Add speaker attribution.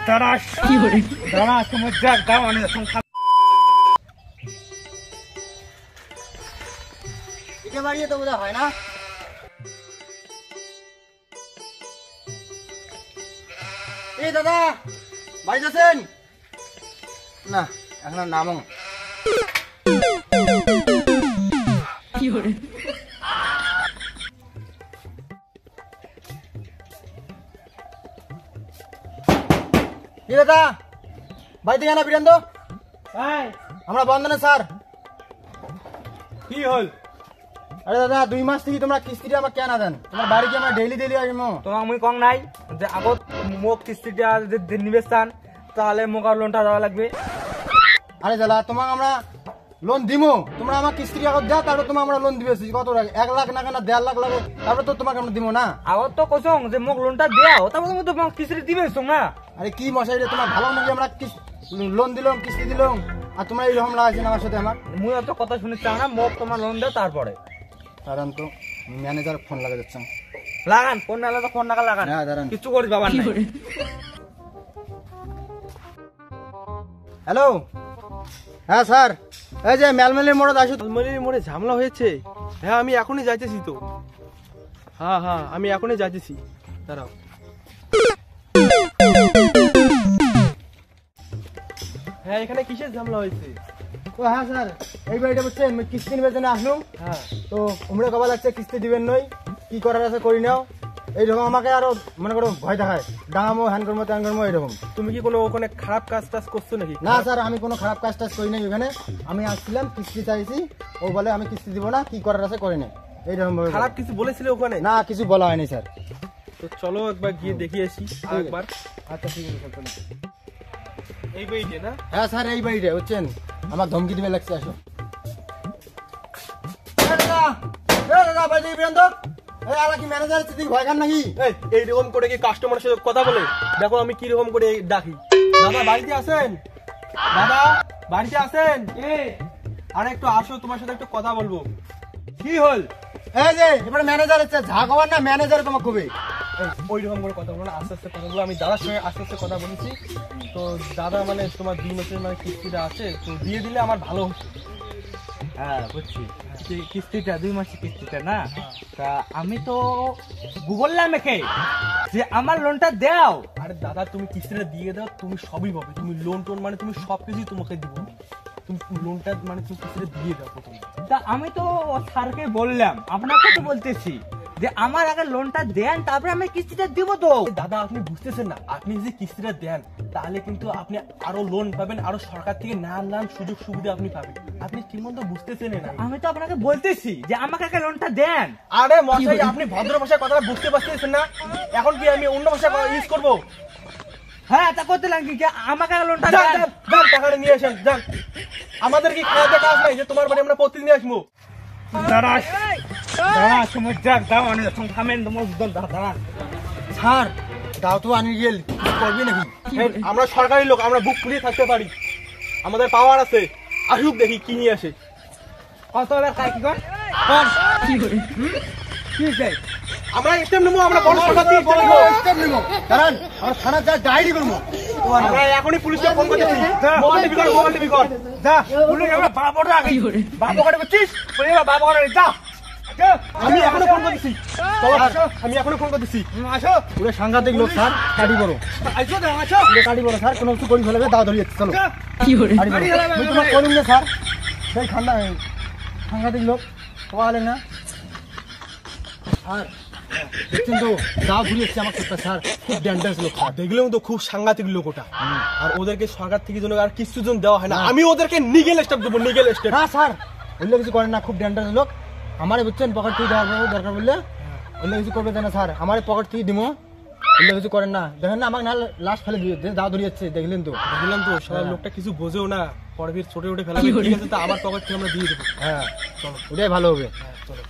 Speaker 1: দাঁড়া দাঁড়া তোমার যাক দাও আমি
Speaker 2: এটা বাড়িয়ে তো বোধহয় হয় না। এই দাদা বাড়িতে আছেন না? এখন আর নামো। দাদা বাড়িতে কেন বীরেন্দ্র? আমরা বন্ধনে স্যার।
Speaker 1: কি হল?
Speaker 2: আরে দাদা 2 মাস থেকে তোমরা কিস্তিটা আমাকে কেন দেন? তোমার বাড়ি কি আমরা ডেইলি ডেইলি আসবো?
Speaker 1: তোমাক মুই কং নাই যে আগত মোক কিস্তিটা যদি নিবে চান তাহলে মোক আর লোনটা দেওয়া লাগবে।
Speaker 2: আরে দাদা তোমাকে আমরা লোন দিমো, তোমরা আমার কিস্তি আগত দেওয়া, তারপর তোমার আমরা লোন দিবে কত টাকা? 1 লাখ না কেন 1.5 লাখ লাগে, তারপর তো তোমাকে আমরা দিব না।
Speaker 1: আগত তো কইছং যে মোক লোনটা দেও, তারপর তুমি তো মোক কিস্তি দিবে না।
Speaker 2: আরে কি মশাই রে, তোমার ভালো নাকি আমরা লোন দিলাম কিস্তি দিলাম আর তোমরা এইরকম লাগাইছেন আমার সাথে? আমার
Speaker 1: মুই অত কথা শুনে চাও না, মোক তোমার লোন দাও তারপরে।
Speaker 2: কারণ তো ম্যানেজার ফোন লাগা যাচ্ছে।
Speaker 1: লাগান ফোন নালে তো ফোন নাকা লাগান,
Speaker 2: হ্যাঁ দাঁড়ান
Speaker 1: কিছু করিস বাবা নাই।
Speaker 2: হ্যালো হ্যাঁ স্যার, এই যে মেলমেলির মোড়ে আসো।
Speaker 3: মেলমেলির মোড়ে ঝামেলা হয়েছে? হ্যাঁ আমি এখনই যাইতেছি তো। হ্যাঁ হ্যাঁ আমি এখনই যাইতেছি, দাঁড়াও। হ্যাঁ এখানে কিসের ঝামেলা হয়েছে?
Speaker 2: ও হ্যাঁ স্যার, এই বাড়িটা হচ্ছে কিস্তি নিবার জন্য আসলাম।
Speaker 3: হ্যাঁ
Speaker 2: তো উমরে কবা লাগছে কিস্তি দিবেন নই, কি করার আছে করি নাও। এইরকম আমাকে আরো মনে করো ভয় দেখায়, ডাঙামো হ্যান করবো ত্যান করবো এইরকম।
Speaker 3: তুমি কি কোনো ওখানে খারাপ কাজ টাজ করছো নাকি?
Speaker 2: না স্যার, আমি কোনো খারাপ কাজ টাজ করি নাই ওখানে। আমি আসছিলাম কিস্তি চাইছি, ও বলে আমি কিস্তি দিব না, কি করার আছে করি নাই এইরকম।
Speaker 3: খারাপ কিছু বলেছিলে ওখানে?
Speaker 2: না কিছু বলা হয়নি স্যার।
Speaker 3: তো চলো একবার গিয়ে দেখিয়ে আসি একবার।
Speaker 2: আচ্ছা ঠিক আছে।
Speaker 3: এই বাড়িতে না?
Speaker 2: হ্যাঁ স্যার এই বাড়িটা বুঝছেন, আমার ধমকি দিবে লাগছে। আসো দাদা বাড়ি বীরেন্দ্র, এই আলা কি ম্যানেজার আছে তুই ভয় খান নাকি?
Speaker 3: এইরকম করে কি কাস্টমারের সাথে কথা বলে? দেখো আমি কিরকম করে ডাকি। দাদা বাড়িতে আছেন? দাদা বাড়িতে আছেন? আরে একটু আসো, তোমার সাথে একটু কথা বলবো।
Speaker 1: কি হল?
Speaker 2: এই যে এবারে ম্যানেজার আছে, ঝা খাবার না ম্যানেজার তোমাকে কবে?
Speaker 3: ওই রকম করে কথা বলো না, আস্তে আস্তে কথা বলো। আমি দাদার সঙ্গে আস্তে আস্তে কথা বলেছি। তো দাদা মানে তোমার 2 মাসের মানে কিস্তিটা আছে, তো দিয়ে দিলে আমার ভালো হতো।
Speaker 1: হ্যাঁ বুঝছি, কিস্তিটা 2 মাসের কিস্তিটা না? তা আমি তো বললাম একে যে আমার লোনটা দাও।
Speaker 3: আরে দাদা তুমি কিস্তিটা দিয়ে দাও, তুমি সবই পাবে। তুমি লোন টোন মানে তুমি সবকিছুই তোমাকে দিব। তুমি লোনটা মানে তুমি কিস্তিটা দিয়ে দাও প্রথমে।
Speaker 1: তা আমি তো স্যারকে বললাম, আপনাকে তো বলতেছি যে আমার আগে লোনটা দেন, তারপরে আমি কিস্তিটা দিব। তো
Speaker 3: দাদা আপনি বুঝতেছেন না, আপনি যদি কিস্তিটা দেন তাহলে কিন্তু আপনি আরো লোন পাবেন, আরো সরকার থেকে নানান সুযোগ সুবিধা আপনি পাবেন। আপনি কি মতো বুঝতেছেন না?
Speaker 1: আমি তো আপনাকে বলতেছি যে আমাকে আগে লোনটা দেন।
Speaker 3: আরে মশাই আপনি ভদ্র ভাষায় কথাটা বুঝতে পারতেছেন না? এখন কি আমি অন্য ভাষা ইউজ করবো?
Speaker 1: হ্যাঁ তা করতে লাগি যে আমাকে আগে লোনটা
Speaker 3: যান
Speaker 1: দেন।
Speaker 3: যান টাকাটা নিয়ে আসেন যান। আমাদের কি খাওয়াতে কাজ নাই যে তোমার বাড়ি আমরা প্রতিদিন আসবো?
Speaker 1: দাঁড়া দাঁড়া তোমার যাক দাও আমি থামেন তোমার দাঁড়া।
Speaker 2: স্যার দাও তো আনি গেল, কিছু করবি নাকি?
Speaker 3: আমরা সরকারি লোক, আমরা বুক ফুলিয়ে থাকতে পারি, আমাদের পাওয়ার আছে। আসুক দেখি কি নিয়ে আসে।
Speaker 1: কত হলে খাই কি কর কোন কি করে কি চাই?
Speaker 3: আমরা স্টেপ নেবো, আমরা বড় সরকার দিয়ে
Speaker 2: স্টেপ নিব। কারণ আমরা থানা যা ডায়েরি করবো।
Speaker 3: আমরা এখনই পুলিশকে ফোন করতেছি। মোবাইল টিভি কর, মোবাইল টিভি কর।
Speaker 1: যা পুলিশ আমরা বাবাটা আগে বাবা করে বলছিস বলে বাবা করে যা।
Speaker 3: আমি এখনো ফোন করতেছি, আমি এখনো ফোন করতেছি।
Speaker 1: আসো
Speaker 2: পুরো সাংঘাতিক লোক স্যার, কাটি বড়
Speaker 1: আসো দাও আসো
Speaker 2: কাটি বড় স্যার, কোনো কিছু করি ফেলবে দাও ধরিয়ে চলো
Speaker 1: কি করে
Speaker 2: কাটি বড়। আমি তোমার করিম না স্যার, সেই ঠান্ডা সাংঘাতিক লোক পাওয়ালে না আর কিন্তু দাও ধরিয়েছে আমার কাছে স্যার, খুব ডেঞ্জারাস লোক স্যার।
Speaker 3: দেখলেও তো খুব সাংঘাতিক লোক ওটা। আর ওদেরকে সরকার থেকে যেন আর কিছু জন দেওয়া হয় না। আমি ওদেরকে নিগেল স্টেপ দেবো, নিগেল স্টেপ।
Speaker 2: না স্যার বললে কিছু করেন না, খুব ডেঞ্জারাস লোক। আমারে বুঝছেন পকেট থেকে দেওয়ার দরকার বললে বললে কিছু করবে না স্যার, আমার পকেট থেকে দিব বললে কিছু করেন না। দেখেন না আমাকে না লাশ ফেলে দিয়ে দাও ধরিয়েছে, দেখলেন তো?
Speaker 3: দেখলাম তো সারা লোকটা কিছু বোঝেও না, পরে ফির ছোটে উঠে ফেলা। ঠিক আছে তো আবার পকেট থেকে আমরা দিয়ে দেবো।
Speaker 2: হ্যাঁ চলো ওটাই ভালো হবে।
Speaker 3: চলো।